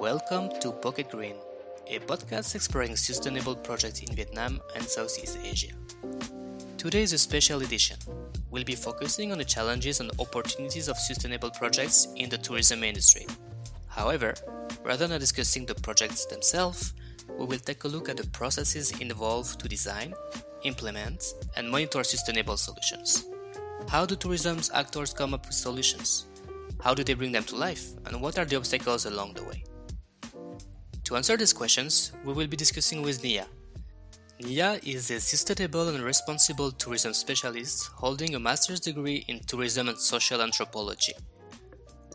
Welcome to PocketGreen, a podcast exploring sustainable projects in Vietnam and Southeast Asia. Today is a special edition. We'll be focusing on the challenges and opportunities of sustainable projects in the tourism industry. However, rather than discussing the projects themselves, we will take a look at the processes involved to design, implement, and monitor sustainable solutions. How do tourism actors come up with solutions? How do they bring them to life? And what are the obstacles along the way? To answer these questions, we will be discussing with Nia. Nia is a sustainable and responsible tourism specialist holding a master's degree in tourism and social anthropology.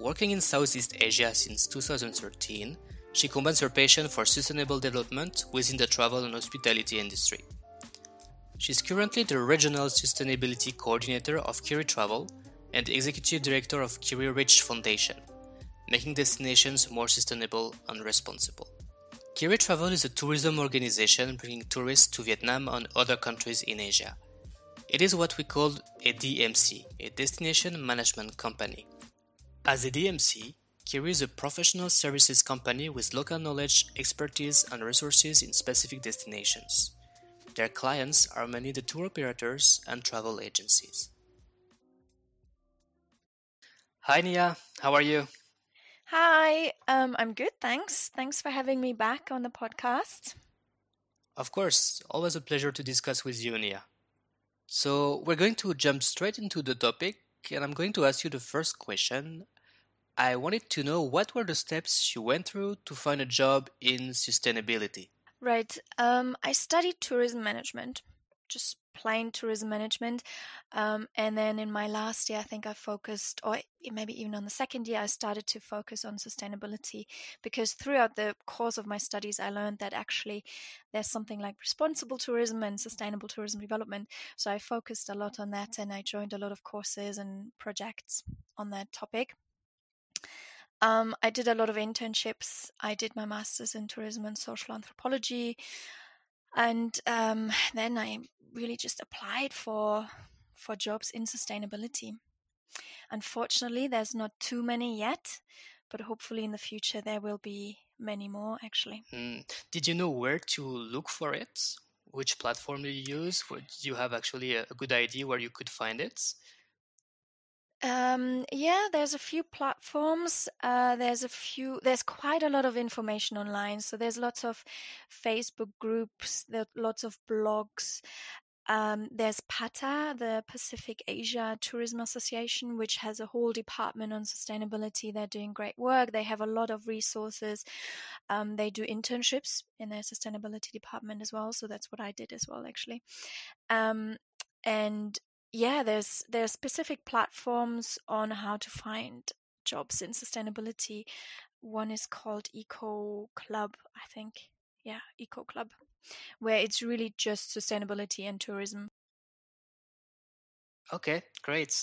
Working in Southeast Asia since 2013, she combines her passion for sustainable development within the travel and hospitality industry. She's currently the Regional Sustainability Coordinator of Khiri Travel and the Executive Director of Khiri Rich Foundation, making destinations more sustainable and responsible. Khiri Travel is a tourism organization bringing tourists to Vietnam and other countries in Asia. It is what we call a DMC, a Destination Management Company. As a DMC, Khiri is a professional services company with local knowledge, expertise, and resources in specific destinations. Their clients are mainly the tour operators and travel agencies. Hi Nia, how are you? Hi, I'm good, thanks. Thanks for having me back on the podcast. Of course, always a pleasure to discuss with you, Nia. So we're going to jump straight into the topic, and I'm going to ask you the first question. I wanted to know what were the steps you went through to find a job in sustainability. Right, I studied tourism management, just plain tourism management. And then in my last year, I think I focused, or maybe even on the second year, I started to focus on sustainability because throughout the course of my studies, I learned that actually there's something like responsible tourism and sustainable tourism development. So I focused a lot on that and I joined a lot of courses and projects on that topic. I did a lot of internships. I did my master's in tourism and social anthropology. And then I really just applied for jobs in sustainability. Unfortunately, there's not too many yet, but hopefully in the future there will be many more actually. Did you know where to look for it? Which platform do you use? Do you have actually a good idea where you could find it? Yeah, there's a few platforms. There's quite a lot of information online. So there's lots of Facebook groups, there's lots of blogs. There's PATA, the Pacific Asia Tourism Association, which has a whole department on sustainability. They're doing great work. They have a lot of resources. They do internships in their sustainability department as well. So that's what I did as well, actually. And yeah, there's specific platforms on how to find jobs in sustainability. One is called Eco Club, I think. Yeah, Eco Club, where it's really just sustainability and tourism. Okay, great.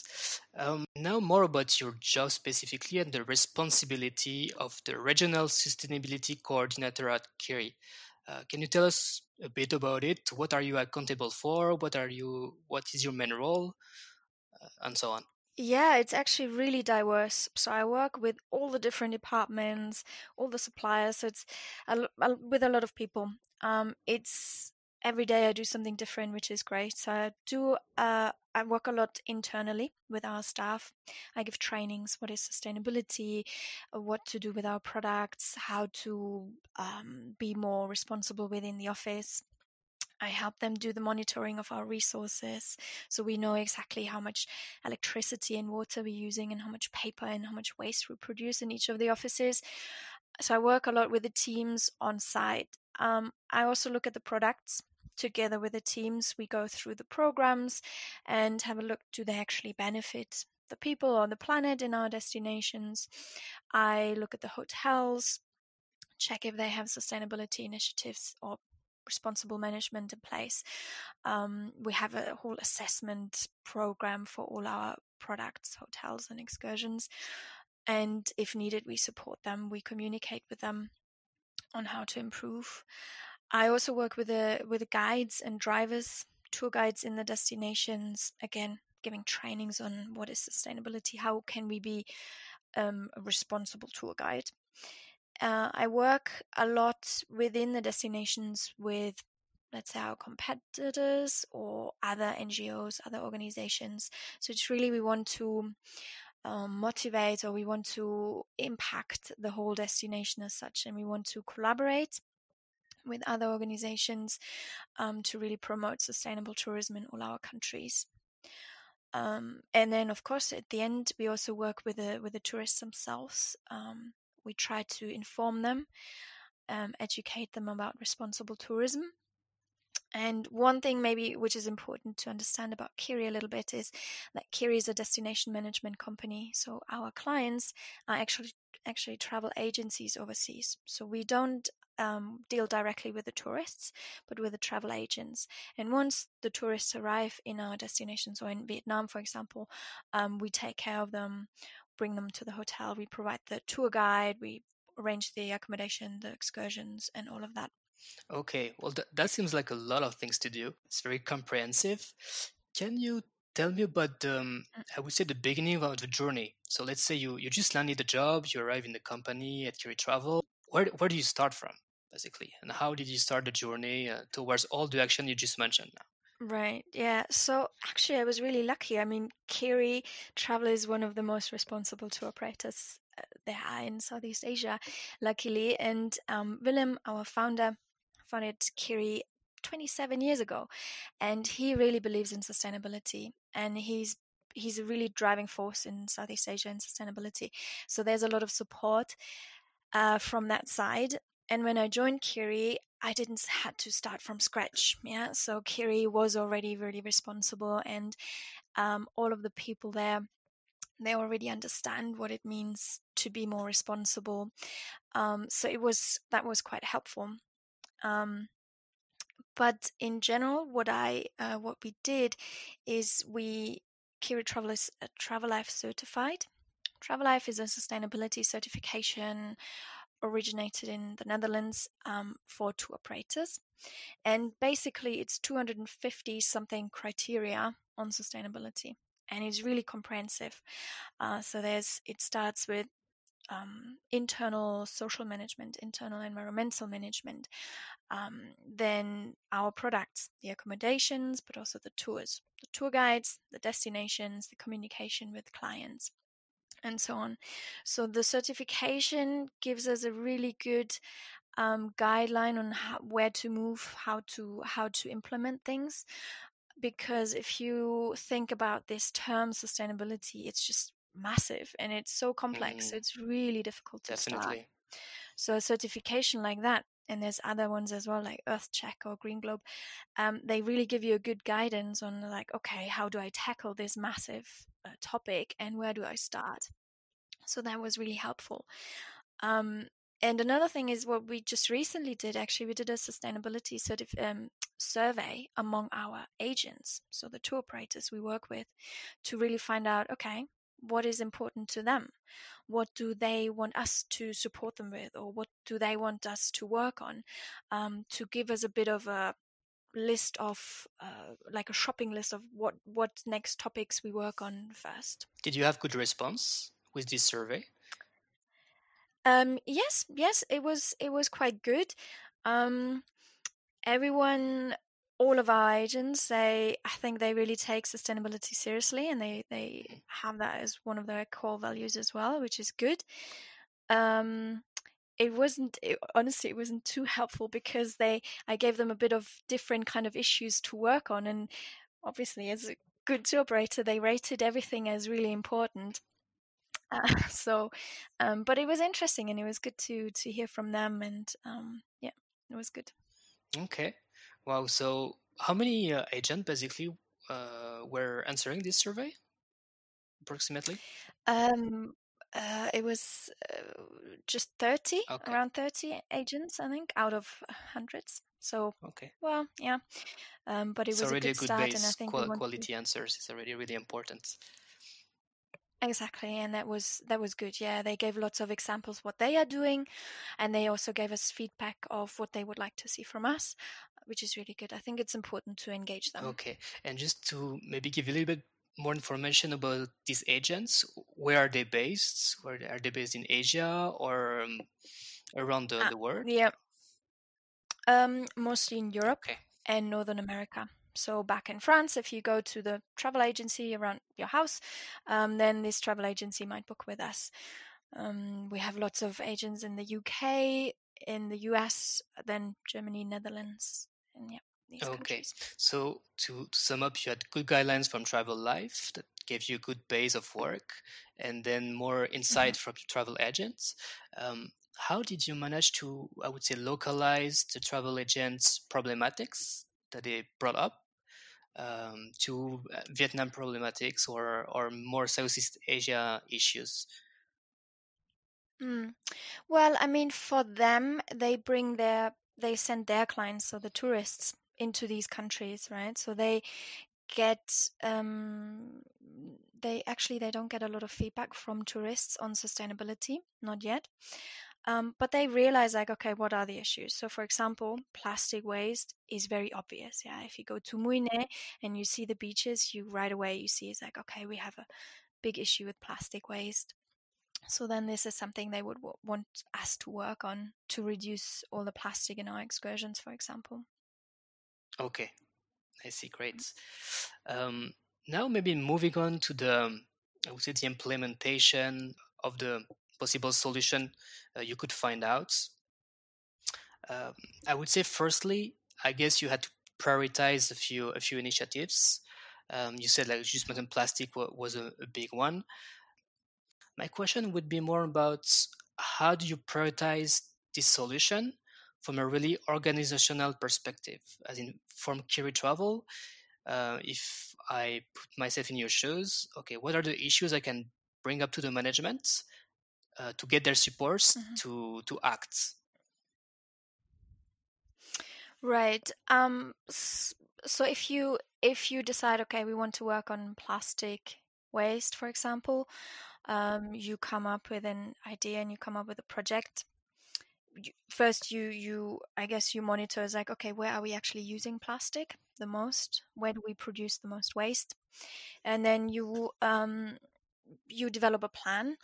Now more about your job specifically and the responsibility of the Regional Sustainability Coordinator at Khiri. Can you tell us a bit about it? What are you accountable for? What is your main role? And so on. Yeah, it's actually really diverse. So I work with all the different departments, all the suppliers. So it's with a lot of people. It's every day I do something different, which is great. So I work a lot internally with our staff. I give trainings, what is sustainability, what to do with our products, how to be more responsible within the office. I help them do the monitoring of our resources so we know exactly how much electricity and water we're using and how much paper and how much waste we produce in each of the offices. So I work a lot with the teams on site. I also look at the products together with the teams. We go through the programs and have a look, do they actually benefit the people or the planet in our destinations? I look at the hotels, check if they have sustainability initiatives or responsible management in place. We have a whole assessment program for all our products, hotels and excursions. And if needed, we support them. We communicate with them on how to improve. I also work with the guides and drivers, tour guides in the destinations, again, giving trainings on what is sustainability, how can we be a responsible tour guide. I work a lot within the destinations with, let's say, our competitors or other NGOs, other organizations. So it's really, we want to motivate, or we want to impact the whole destination as such, and we want to collaborate with other organizations to really promote sustainable tourism in all our countries. And then, of course, at the end, we also work with the tourists themselves. We try to inform them, educate them about responsible tourism. And one thing maybe which is important to understand about Khiri a little bit is that Khiri is a destination management company. So our clients are actually travel agencies overseas. So we don't deal directly with the tourists, but with the travel agents. And once the tourists arrive in our destination, so in Vietnam, for example, we take care of them, bring them to the hotel, we provide the tour guide, we arrange the accommodation, the excursions, and all of that. Okay, well, that seems like a lot of things to do. It's very comprehensive. Can you tell me about I would say the beginning of the journey? So let's say you just landed the job, you arrive in the company at Khiri Travel. Where do you start from, basically? And how did you start the journey towards all the action you just mentioned now? Right. Yeah. So actually, I was really lucky. I mean, Khiri Travel is one of the most responsible tour operators there are in Southeast Asia, luckily. And Willem, our founder, founded Khiri 27 years ago, and he really believes in sustainability, and he's a really driving force in Southeast Asia in sustainability. So there's a lot of support from that side. And when I joined Khiri, I didn't had to start from scratch. Yeah, so Khiri was already really responsible, and all of the people there, they already understand what it means to be more responsible. So that was quite helpful. But in general, what we did is Khiri Travel is Travel Life certified. Travel Life is a sustainability certification originated in the Netherlands for tour operators. And basically, it's 250 something criteria on sustainability. And it's really comprehensive. So it starts with internal social management, internal environmental management, then our products, the accommodations, but also the tours, the tour guides, the destinations, the communication with clients, and so on. So the certification gives us a really good guideline on where to move, how to implement things. Because if you think about this term sustainability, it's just massive and it's so complex. So it's really difficult to start. Definitely. So a certification like that, and there's other ones as well, like Earth Check or Green Globe, they really give you a good guidance on like, okay, how do I tackle this massive topic and where do I start? So that was really helpful. And another thing is what we just recently did. Actually, we did a sustainability survey among our agents, so the tour operators we work with, to really find out, okay, what is important to them? What do they want us to support them with, or what do they want us to work on, to give us a bit of a list of like a shopping list of what next topics we work on first. Did you have good response with this survey? Yes, it was quite good. Everyone, all of our agents, I think they really take sustainability seriously, and they have that as one of their core values as well, which is good. Honestly, it wasn't too helpful because I gave them a bit of different kind of issues to work on, and obviously, as a good tour operator, they rated everything as really important. But it was interesting, and it was good to hear from them, and yeah, it was good. Okay. Wow. So how many agents basically were answering this survey approximately? Um, it was just 30, Okay. around 30 agents, I think, out of hundreds. So, Okay. well, yeah, but it It's was a already a good good start, and I base. think we want to Quality answers is already really important. exactly, and that was good. Yeah, they gave lots of examples what they are doing, and they also gave us feedback of what they would like to see from us, which is really good. I think it's important to engage them. Okay. And just to maybe give you a little bit more information about these agents, where are they based? Where are they based in Asia or around the world? Yeah, mostly in Europe Okay. and Northern America. So back in France, if you go to the travel agency around your house, then this travel agency might book with us. We have lots of agents in the UK, in the US, then Germany, Netherlands, and yeah, these Okay. countries. So to sum up, you had good guidelines from Travel Life that gave you a good base of work, and then more Mm-hmm. insight from travel agents. How did you manage to, I would say, localize the travel agents' problematics that they brought up to Vietnam problematics or more Southeast Asia issues? Mm. Well, I mean, for them, they send their clients, so the tourists, into these countries, right? So they get they don't get a lot of feedback from tourists on sustainability, not yet. But they realize, like, okay, what are the issues? So, for example, plastic waste is very obvious. Yeah, if you go to Muine and you see the beaches, you right away you see it's like, okay, we have a big issue with plastic waste. So then this is something they would want us to work on to reduce all the plastic in our excursions, for example. Okay, I see. Great. Um, Now, maybe moving on to I would say, the implementation of the possible solution you could find out. Um, I would say, firstly, I guess you had to prioritize a few initiatives. You said like just mentioned plastic was a big one. My question would be more about how do you prioritize this solution from a really organizational perspective, as in from Kiri Travel. If I put myself in your shoes, okay, what are the issues I can bring up to the management to get their supports Mhm. to act? Right. So if you decide, okay, we want to work on plastic waste, for example, you come up with an idea and you come up with a project. First, you I guess you monitor is like, okay, where are we actually using plastic the most? Where do we produce the most waste? And then you develop a plan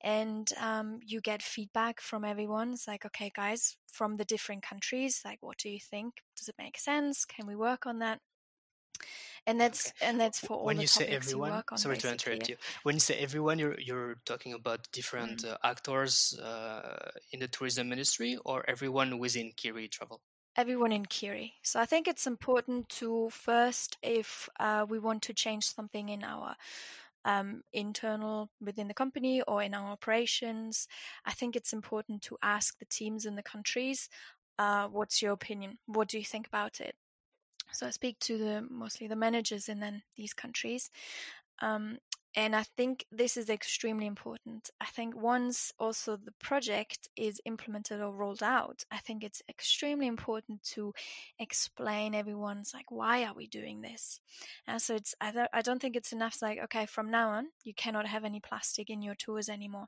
and you get feedback from everyone. It's like, okay, guys, from the different countries, like, what do you think? Does it make sense? Can we work on that? And Okay. that's for all When the you say topics you everyone, work on, sorry to basically. interrupt you. When you say everyone, you're talking about different Mm. actors in the tourism industry, or everyone within Kiri Travel? Everyone in Kiri. So I think it's important to first, if we want to change something in our internal within the company or in our operations, I think it's important to ask the teams in the countries, what's your opinion? What do you think about it? So I speak to mostly the managers in then these countries. Um, and I think this is extremely important. I think once also the project is implemented or rolled out, I think it's extremely important to explain everyone's like, why are we doing this? And so I don't think it's enough like, okay, from now on, you cannot have any plastic in your tours anymore.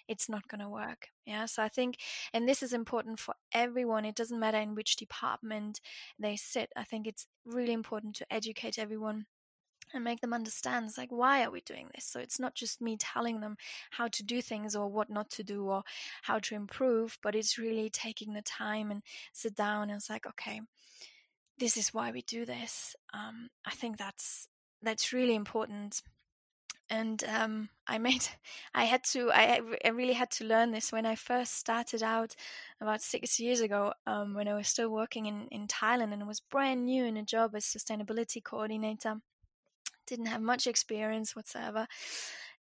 It's not going to work. Yeah. So I think, and this is important for everyone. It doesn't matter in which department they sit. I think it's really important to educate everyone and make them understand, it's like, why are we doing this? So it's not just me telling them how to do things or what not to do or how to improve, but it's really taking the time and sit down and it's like, okay, this is why we do this. I think that's really important. And I really had to learn this when I first started out about 6 years ago, when I was still working in Thailand and was brand new in a job as sustainability coordinator. Didn't have much experience whatsoever.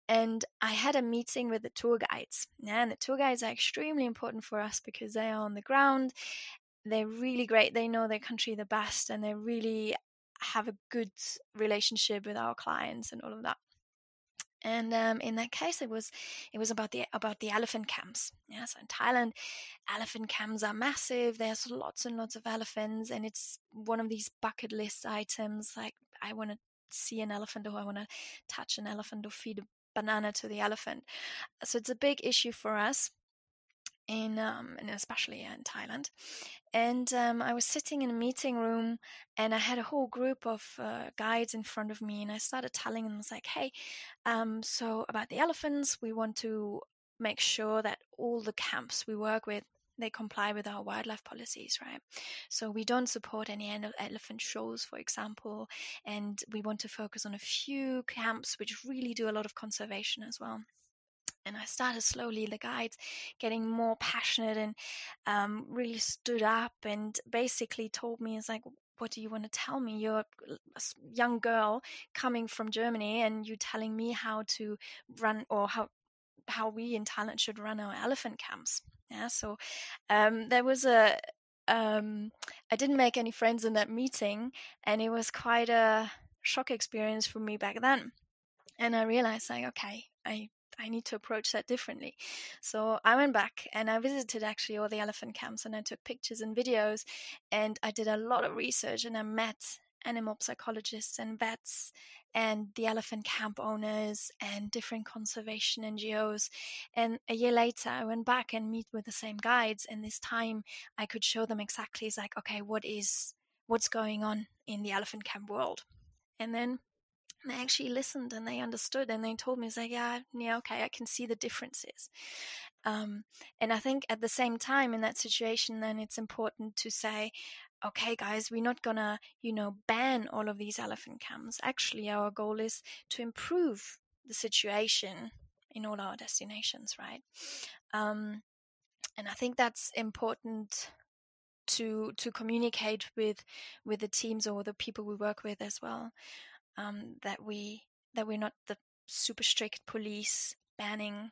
And I had a meeting with the tour guides. Yeah, and the tour guides are extremely important for us because they are on the ground. They're really great. They know their country the best and they really have a good relationship with our clients and all of that. And in that case, it was about the elephant camps. Yeah, so in Thailand, elephant camps are massive. There's lots and lots of elephants, and it's one of these bucket list items. Like, I want to see an elephant, or I want to touch an elephant, or feed a banana to the elephant. So it's a big issue for us and especially in Thailand. And I was sitting in a meeting room, and I had a whole group of guides in front of me, and I started telling them, I was like, "Hey, so about the elephants, we want to make sure that all the camps we work with they comply with our wildlife policies, right? So we don't support any elephant shows, for example, and we want to focus on a few camps which really do a lot of conservation as well. And I started slowly, the guides getting more passionate and really stood up and basically told me, it's like, what do you want to tell me? You're a young girl coming from Germany and you telling me how to run, or how we in Thailand should run our elephant camps. Yeah, so there was I didn't make any friends in that meeting, and it was quite a shock experience for me back then. And I realized, like, okay, I need to approach that differently. So I went back and I visited actually all the elephant camps, and I took pictures and videos, and I did a lot of research, and I met animal psychologists and vets and the elephant camp owners and different conservation NGOs. And a year later, I went back and meet with the same guides, and this time I could show them exactly, it's like, okay, what's going on in the elephant camp world. And then they actually listened and they understood, and they told me, it's like, yeah, okay, I can see the differences. And I think at the same time in that situation, then it's important to say, okay, guys, we're not gonna, ban all of these elephant camps. Actually, our goal is to improve the situation in all our destinations, right? And I think that's important to communicate with the teams or the people we work with as well. That we're not the super strict police banning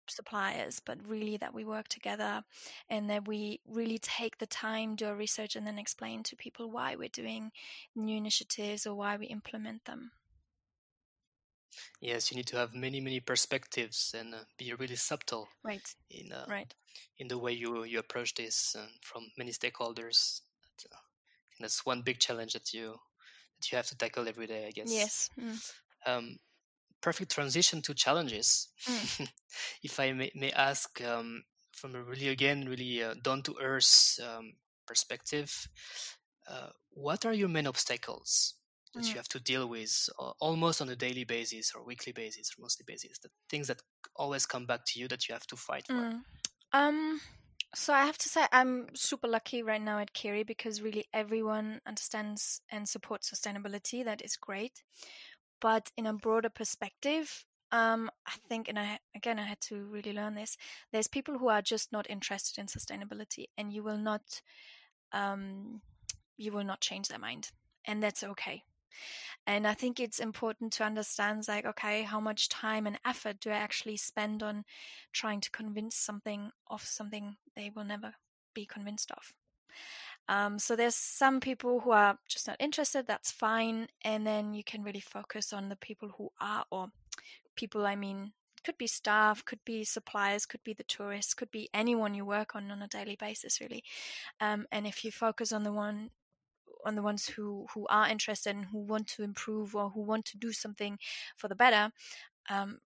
suppliers, but really that we work together, and that we really take the time, do our research, and then explain to people why we're doing new initiatives or why we implement them. Yes, you need to have many perspectives and be really subtle Right. in Right. in the way you approach this from many stakeholders. That's one big challenge that you have to tackle every day, I guess. Yes. Perfect transition to challenges. If I may ask, from a really down to earth perspective, what are your main obstacles that you have to deal with almost on a daily basis or weekly basis or monthly basis? The things that always come back to you that you have to fight for. So I have to say I'm super lucky right now at Khiri, because really everyone understands and supports sustainability. That is great. But in a broader perspective, I think, and I had to really learn this. There's people who are just not interested in sustainability, and you will not change their mind, and that's okay. And I think it's important to understand, like, okay, how much time and effort do I actually spend on trying to convince something they will never be convinced of. So there's some people who are just not interested, that's fine. And then you can really focus on the people who are, or people, I mean, could be staff, could be suppliers, could be the tourists, could be anyone you work on a daily basis, really. And if you focus on the ones who are interested and who want to improve or who want to do something for the better,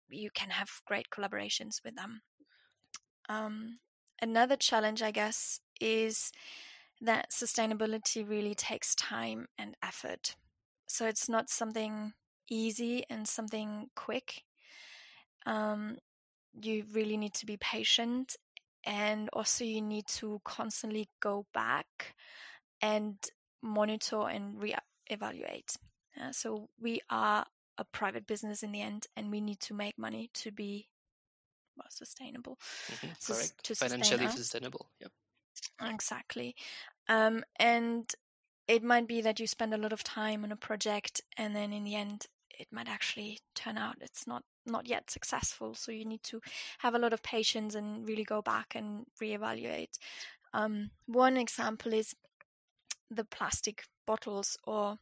you can have great collaborations with them. Another challenge, I guess, is that sustainability really takes time and effort. So it's not something easy and something quick. You really need to be patient, and also you need to constantly go back and monitor and re-evaluate. So we are a private business in the end, and we need to make money to be sustainable. Correct. To Financially sustainable. Yep. Exactly. And it might be that you spend a lot of time on a project, and then in the end it might actually turn out it's not yet successful. So you need to have a lot of patience and really go back and reevaluate. One example is the plastic bottles, or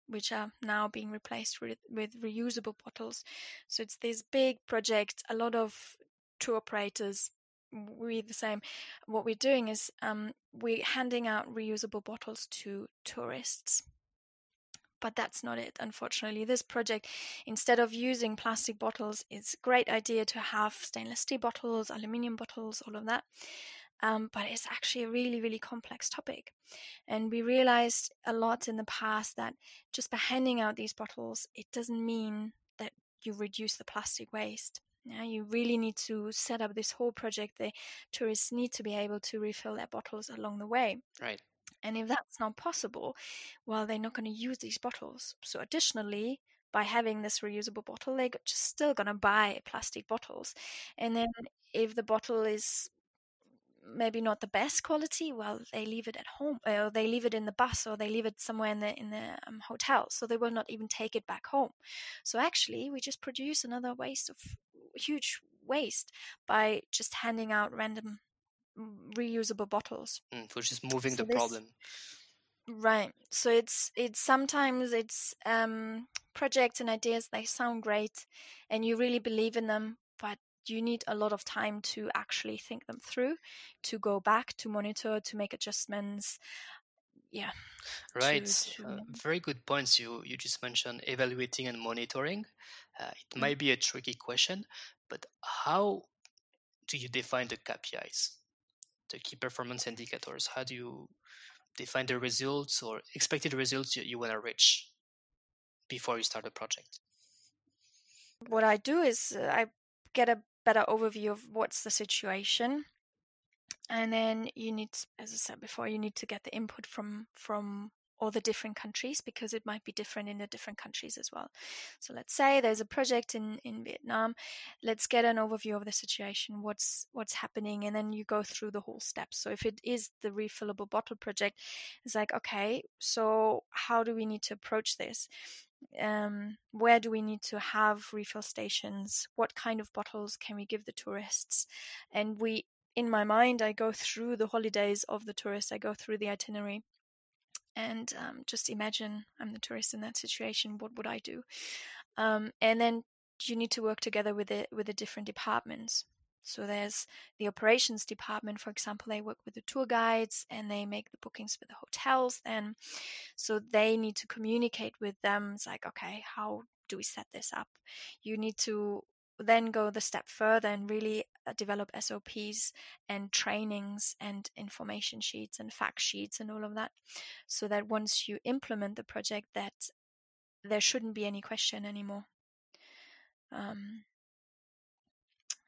which are now being replaced with reusable bottles. So it's this big project. A lot of tour operators, we're the same. What we're doing is we're handing out reusable bottles to tourists. But that's not it, unfortunately. This project, instead of using plastic bottles, it's a great idea to have stainless steel bottles, aluminium bottles, all of that. But it's actually a really complex topic. And we realized a lot in the past that just by handing out these bottles, it doesn't mean that you reduce the plastic waste. Yeah, you really need to set up this whole project. The tourists need to be able to refill their bottles along the way. Right. And if that's not possible, well, they're not going to use these bottles. So additionally, by having this reusable bottle, they're just still going to buy plastic bottles. And then if the bottle is maybe not the best quality, well, they leave it at home, or they leave it in the bus, or they leave it somewhere in the hotel, so they will not even take it back home. So actually, we just produce another waste of huge waste by just handing out random reusable bottles. Which is moving So the this problem. right. So it's sometimes it's projects and ideas, they sound great, and you really believe in them, but you need a lot of time to actually think them through, to go back, to monitor, to make adjustments. Yeah. Right. To Very good points you just mentioned, evaluating and monitoring. It mm. might be a tricky question, but how do you define the KPIs, the key performance indicators? How do you define the results or expected results you want to reach before you start a project? What I do is I get a better overview of what's the situation, and then you need, as I said before, you need to get the input from all the different countries, because it might be different in the different countries as well. So let's say there's a project in Vietnam. Let's get an overview of the situation, what's happening, and then you go through the whole steps. So if it is the refillable bottle project, it's like, okay, so how do we need to approach this? Where do we need to have refill stations? What kind of bottles can we give the tourists? And in my mind, I go through the holidays of the tourist. I go through the itinerary, and just imagine I'm the tourist in that situation. What would I do? And then you need to work together with the different departments. So there's the operations department, for example. They work with the tour guides and they make the bookings with the hotels. Then, so they need to communicate with them. It's like, okay, how do we set this up? You need to then go the step further and really develop SOPs and trainings and information sheets and fact sheets and all of that, so that once you implement the project, that there shouldn't be any question anymore.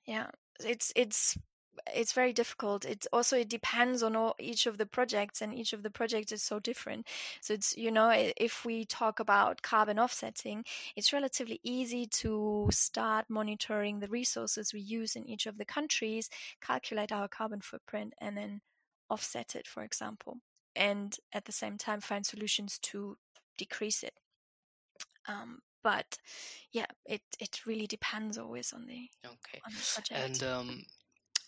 Yeah, it's very difficult. It depends on each of the projects, and each of the projects is so different. So it's, if we talk about carbon offsetting, it's relatively easy to start monitoring the resources we use in each of the countries, calculate our carbon footprint, and then offset it, for example, and at the same time find solutions to decrease it. But yeah, it really depends always on the Okay. project. And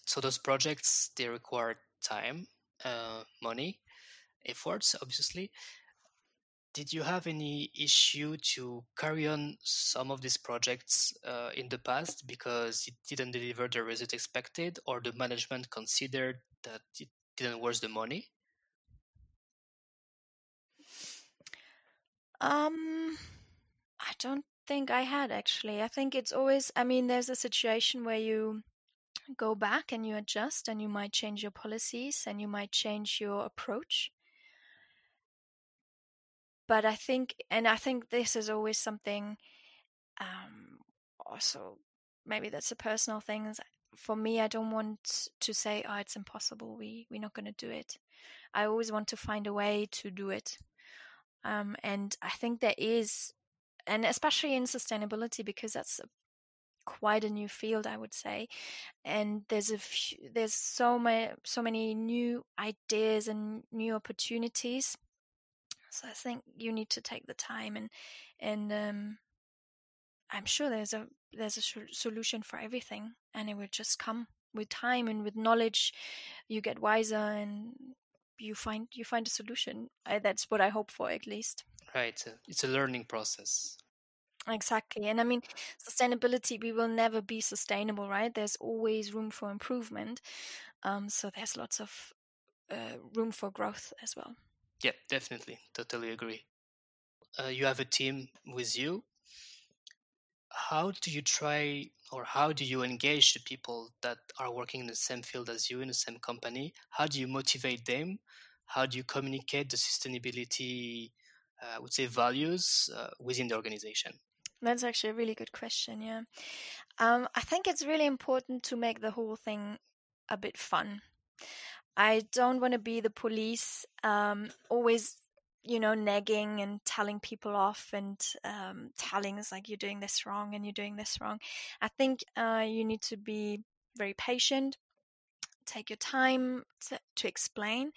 so those projects, they require time, money, efforts, obviously. Did you have any issue to carry on some of these projects in the past because it didn't deliver the result expected, or the management considered that it didn't worth the money? I don't think I had, actually. I think it's always, I mean, there's a situation where you go back and you adjust, and you might change your policies and you might change your approach. But I think this is always something, also, maybe that's a personal thing. For me, I don't want to say, oh, it's impossible, we're not going to do it. I always want to find a way to do it. And I think there is, and especially in sustainability, because that's quite a new field, I would say. And there's so many new ideas and new opportunities. So I think you need to take the time, and I'm sure there's a solution for everything, and it will just come with time and with knowledge. You get wiser, and you find a solution. That's what I hope for, at least. Right. It's a learning process. Exactly. And I mean, sustainability, we will never be sustainable, right? There's always room for improvement. So there's lots of room for growth as well. Yeah, definitely. Totally agree. You have a team with you. How do you try, or how do you engage the people that are working in the same field as you, in the same company? How do you motivate them? How do you communicate the sustainability, I would say, values within the organization? That's actually a really good question. Yeah. I think it's really important to make the whole thing a bit fun. I don't want to be the police, always, nagging and telling people off and telling us like you're doing this wrong and you're doing this wrong. I think you need to be very patient, take your time to explain,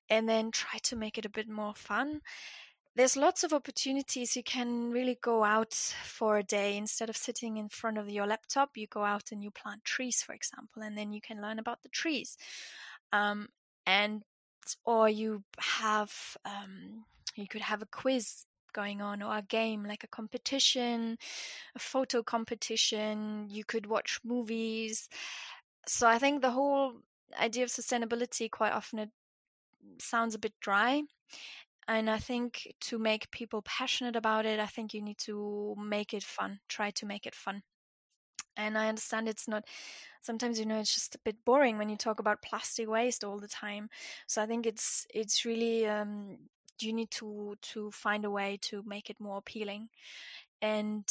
and then try to make it a bit more fun. There's lots of opportunities. You can really go out for a day. Instead of sitting in front of your laptop, you go out and you plant trees, for example, and then you can learn about the trees. Um, and or you could have a quiz going on, or a game like a competition, a photo competition. You could watch movies. So I think the whole idea of sustainability, quite often it sounds a bit dry. And I think to make people passionate about it, I think you need to make it fun, try to make it fun. And I understand it's not, sometimes, it's just a bit boring when you talk about plastic waste all the time. So I think it's really, you need to find a way to make it more appealing. And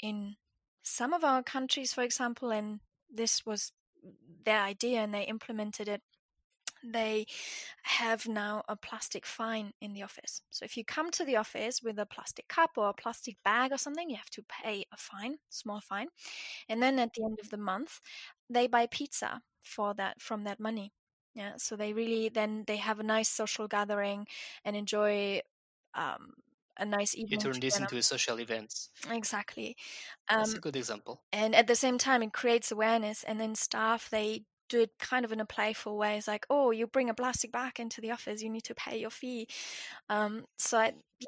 in some of our countries, for example, and this was their idea and they implemented it, they have now a plastic fine in the office. So if you come to the office with a plastic cup or a plastic bag or something, you have to pay a fine, small fine. And then at the end of the month, they buy pizza for that, from that money. Yeah. So they have a nice social gathering and enjoy um, a nice You evening turn this together. into a social event. Exactly. That's a good example. And at the same time, it creates awareness. And then staff, they do it kind of in a playful way. It's like, oh, you bring a plastic bag into the office, you need to pay your fee. Yeah,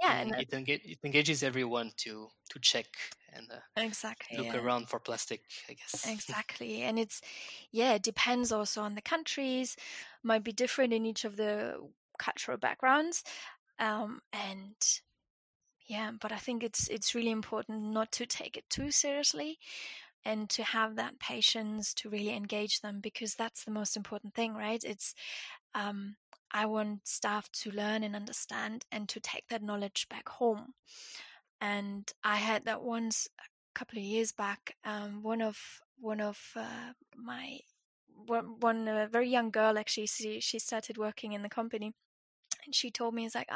and It engages everyone to check and exactly, look yeah, around for plastic, I guess. exactly. And it depends also on the countries. Might be different in each of the cultural backgrounds. And yeah, but I think it's really important not to take it too seriously and to have that patience to really engage them, because that's the most important thing, right? Um, I want staff to learn and understand and to take that knowledge back home. And I had that once a couple of years back. One of my one very young girl, actually, she started working in the company, and she told me, it's like,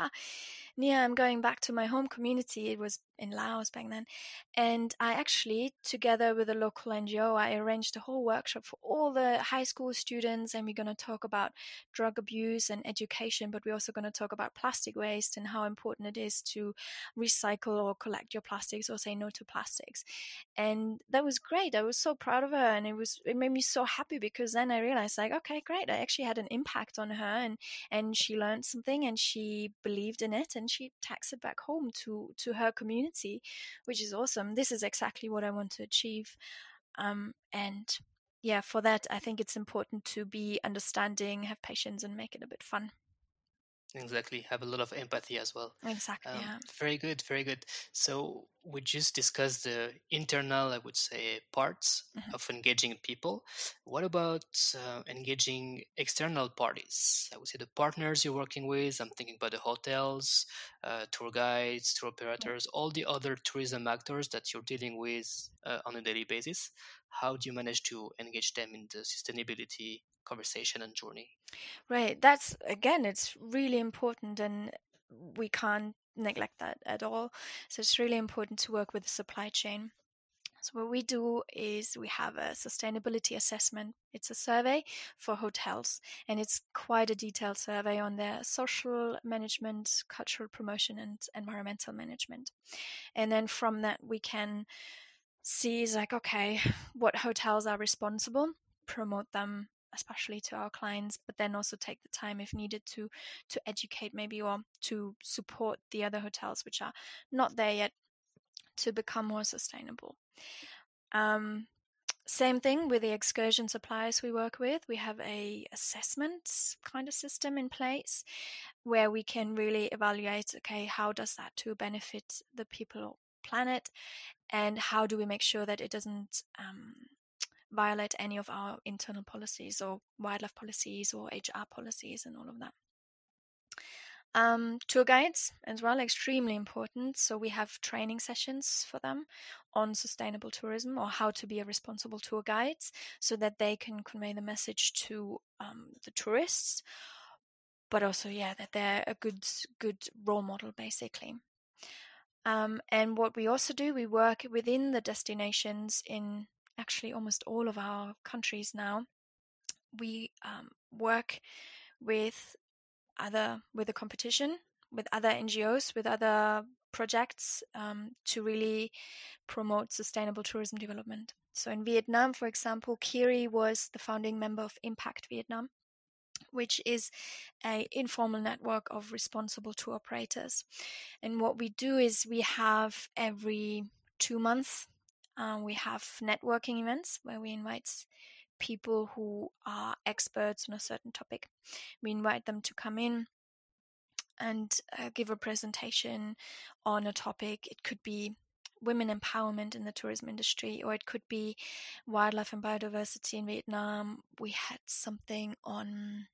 Nia, I'm going back to my home community. It was in Laos back then. And I actually, together with a local NGO, I arranged a whole workshop for all the high school students. And we're going to talk about drug abuse and education, but we're also going to talk about plastic waste and how important it is to recycle or collect your plastics or say no to plastics. And that was great. I was so proud of her, and it made me so happy, because then I realized, like, okay, great, I actually had an impact on her, and she learned something and she believed in it, and she takes it back home to her community, which is awesome. This is exactly what I want to achieve. And yeah, for that, I think it's important to be understanding, have patience, and make it a bit fun. Exactly. Have a lot of empathy as well. Exactly, yeah. Very good, very good. So we just discussed the internal, I would say, parts Mhm. of engaging people. What about engaging external parties? I would say the partners you're working with. I'm thinking about the hotels, tour guides, tour operators, all the other tourism actors that you're dealing with on a daily basis. How do you manage to engage them in the sustainability conversation and journey? Right. That's, again, it's really important, and we can't neglect that at all. So it's really important to work with the supply chain. So what we do is we have a sustainability assessment. It's a survey for hotels, and it's quite a detailed survey on their social management, cultural promotion, and environmental management. And then from that, we can see, is like, okay, what hotels are responsible, promote them, especially to our clients, but then also take the time if needed to educate, maybe, or to support the other hotels which are not there yet, to become more sustainable. um, Same thing with the excursion suppliers we work with. We have a assessment kind of system in place where we can really evaluate, okay, how does that to benefit the people, planet, and how do we make sure that it doesn't violate any of our internal policies or wildlife policies or HR policies and all of that. Tour guides as well, extremely important. So we have training sessions for them on sustainable tourism or how to be a responsible tour guide so that they can convey the message to the tourists, but also, yeah, that they're a good role model, basically. And what we also do, we work within the destinations in actually almost all of our countries now. We work with with the competition, with other NGOs, with other projects to really promote sustainable tourism development. So in Vietnam, for example, Khiri was the founding member of Impact Vietnam, which is an informal network of responsible tour operators. And what we do is we have every 2 months, we have networking events where we invite people who are experts on a certain topic. We invite them to come in and give a presentation on a topic. It could be women empowerment in the tourism industry, or it could be wildlife and biodiversity in Vietnam. We had something on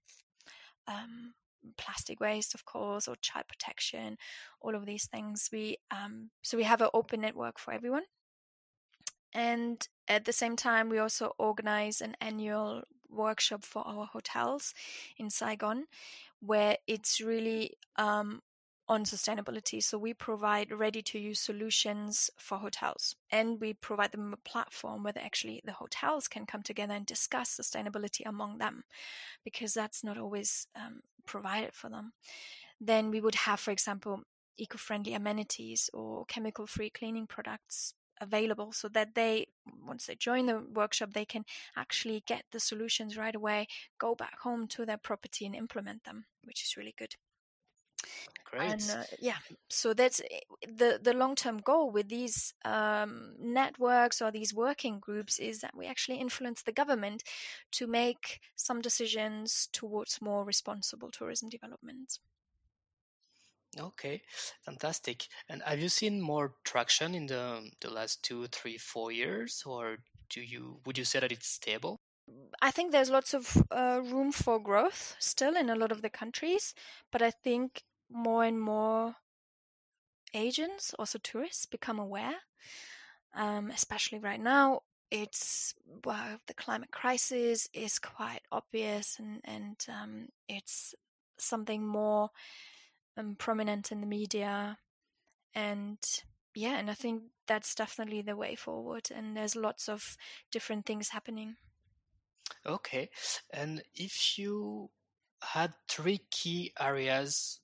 plastic waste, of course, or child protection, all of these things. So we have an open network for everyone. And at the same time, we also organize an annual workshop for our hotels in Saigon, where it's really on sustainability. So we provide ready-to-use solutions for hotels, and we provide them a platform where actually the hotels can come together and discuss sustainability among them, because that's not always provided for them. Then we would have, for example, eco-friendly amenities or chemical-free cleaning products available, so that they, once they join the workshop, they can actually get the solutions right away, go back home to their property and implement them, which is really good. And Great. yeah, so that's the long-term goal with these networks or these working groups, is that we actually influence the government to make some decisions towards more responsible tourism development. Okay, fantastic. And have you seen more traction in the last 2, 3, 4 years, or would you say that it's stable? I think there's lots of room for growth still in a lot of the countries, but I think more and more agents, also tourists, become aware, especially right now. It's the climate crisis is quite obvious, and it's something more prominent in the media, and yeah, and I think that's definitely the way forward. And there's lots of different things happening. Okay, and if you had three key areas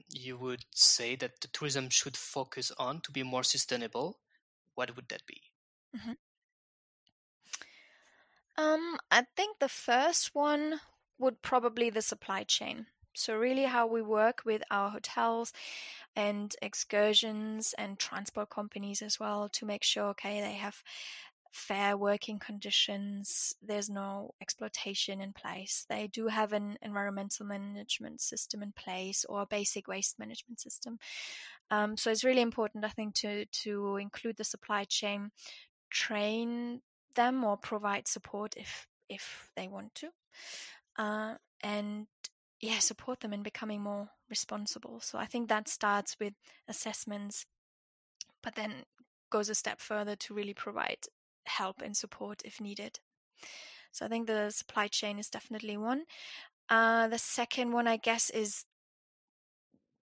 you would say that the tourism should focus on to be more sustainable, what would that be? Mhm. I think the first one would probably the supply chain. So really how we work with our hotels and excursions and transport companies as well to make sure, okay, they have fair working conditions, there's no exploitation in place. They do have an environmental management system in place, or a basic waste management system. So it's really important, I think, to include the supply chain, train them or provide support if they want to, and yeah, support them in becoming more responsible. So I think that starts with assessments, but then goes a step further to really provide help and support if needed. So I think the supply chain is definitely one. The second one, I guess, is,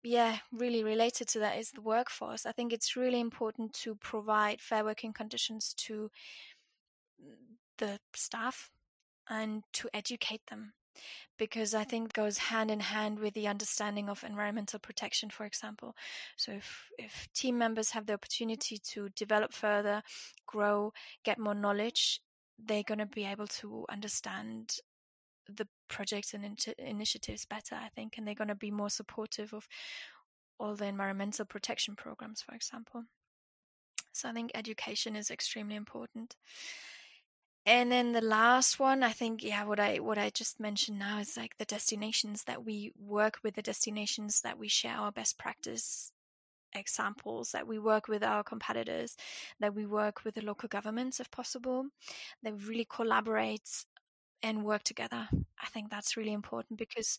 yeah, really related to that, is the workforce. I think it's really important to provide fair working conditions to the staff and to educate them, because I think goes hand in hand with the understanding of environmental protection, for example. So if team members have the opportunity to develop further, grow, get more knowledge, they're going to be able to understand the projects and initiatives better, I think, and they're going to be more supportive of all the environmental protection programs, for example. So I think education is extremely important. And then the last one, I think, yeah, what I just mentioned now is like the destinations that we work with, the destinations that we share our best practice examples, that we work with our competitors, that we work with the local governments if possible, that really collaborate and work together. I think that's really important, because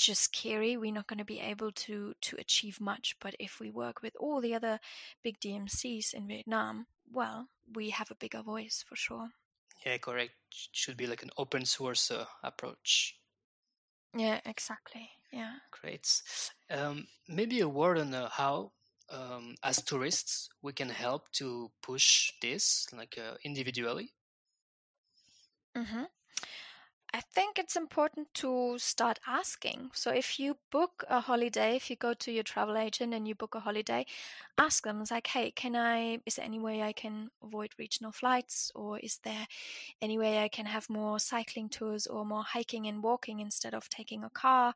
just Khiri, we're not going to be able to achieve much. But if we work with all the other big DMCs in Vietnam, well, we have a bigger voice for sure. Yeah, correct. Should be like an open source approach. Yeah, exactly. Yeah. Great. Maybe a word on how, as tourists, we can help to push this, like individually. Mm-hmm. I think it's important to start asking. So if you book a holiday, if you go to your travel agent and you book a holiday, ask them. It's like, hey, is there any way I can avoid regional flights? Or is there any way I can have more cycling tours or more hiking and walking instead of taking a car?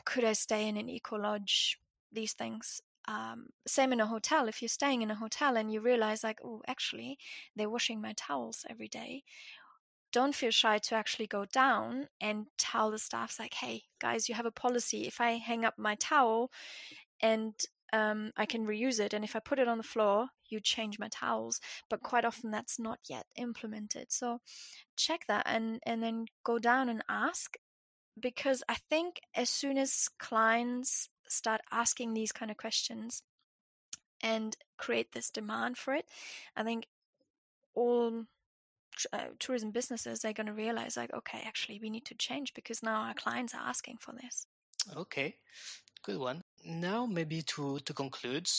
Could I stay in an eco lodge? These things. Same in a hotel. If you're staying in a hotel and you realize like, oh, actually, they're washing my towels every day, don't feel shy to actually go down and tell the staff like, hey guys, you have a policy. If I hang up my towel and I can reuse it, and if I put it on the floor, you change my towels. But quite often that's not yet implemented. So check that and then go down and ask, because I think as soon as clients start asking these kind of questions and create this demand for it, I think all tourism businesses are going to realize like, okay, actually we need to change because now our clients are asking for this. Okay, good one. Now, maybe to conclude,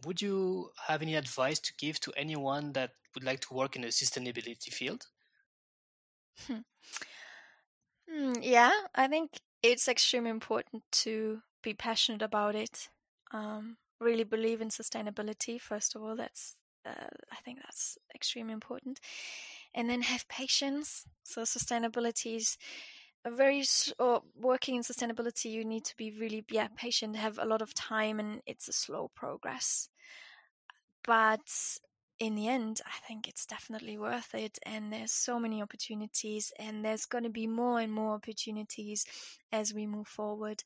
would you have any advice to give to anyone that would like to work in the sustainability field? Yeah, I think it's extremely important to be passionate about it. Really believe in sustainability. First of all, I think that's extremely important, and then have patience. So sustainability is or working in sustainability, you need to be really patient, have a lot of time, and it's a slow progress. But in the end, I think it's definitely worth it, and there's so many opportunities, and there's going to be more and more opportunities as we move forward.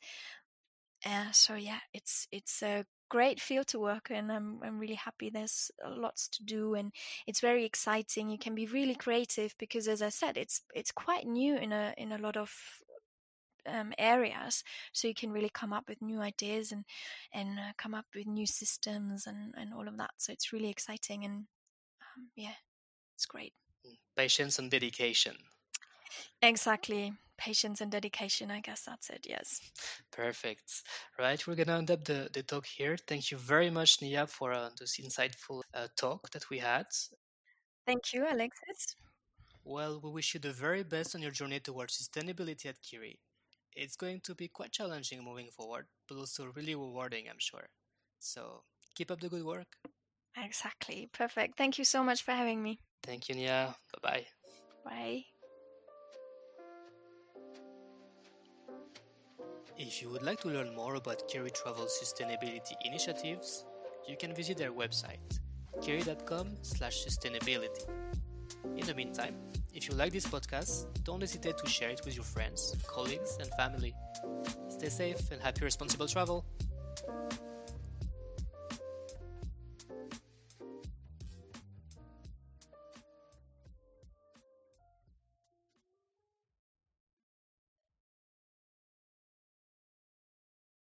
So yeah, it's a great field to work in. I'm really happy. There's lots to do, and it's very exciting. You can be really creative because, as I said, it's quite new in a lot of areas. So you can really come up with new ideas and come up with new systems and all of that. So it's really exciting, and yeah, it's great. Patience and dedication. Exactly. Patience and dedication. I guess that's it. Yes. Perfect. Right, we're gonna end up the talk here. Thank you very much, Nia, for this insightful talk that we had. Thank you, Alexis. Well, we wish you the very best on your journey towards sustainability at Khiri. It's going to be quite challenging moving forward, but also really rewarding, I'm sure. So keep up the good work. Exactly. Perfect. Thank you so much for having me. Thank you, Nia. Bye-bye. Bye. If you would like to learn more about Khiri Travel sustainability initiatives, you can visit their website, khiri.com/sustainability. In the meantime, if you like this podcast, don't hesitate to share it with your friends, colleagues, and family. Stay safe and happy responsible travel!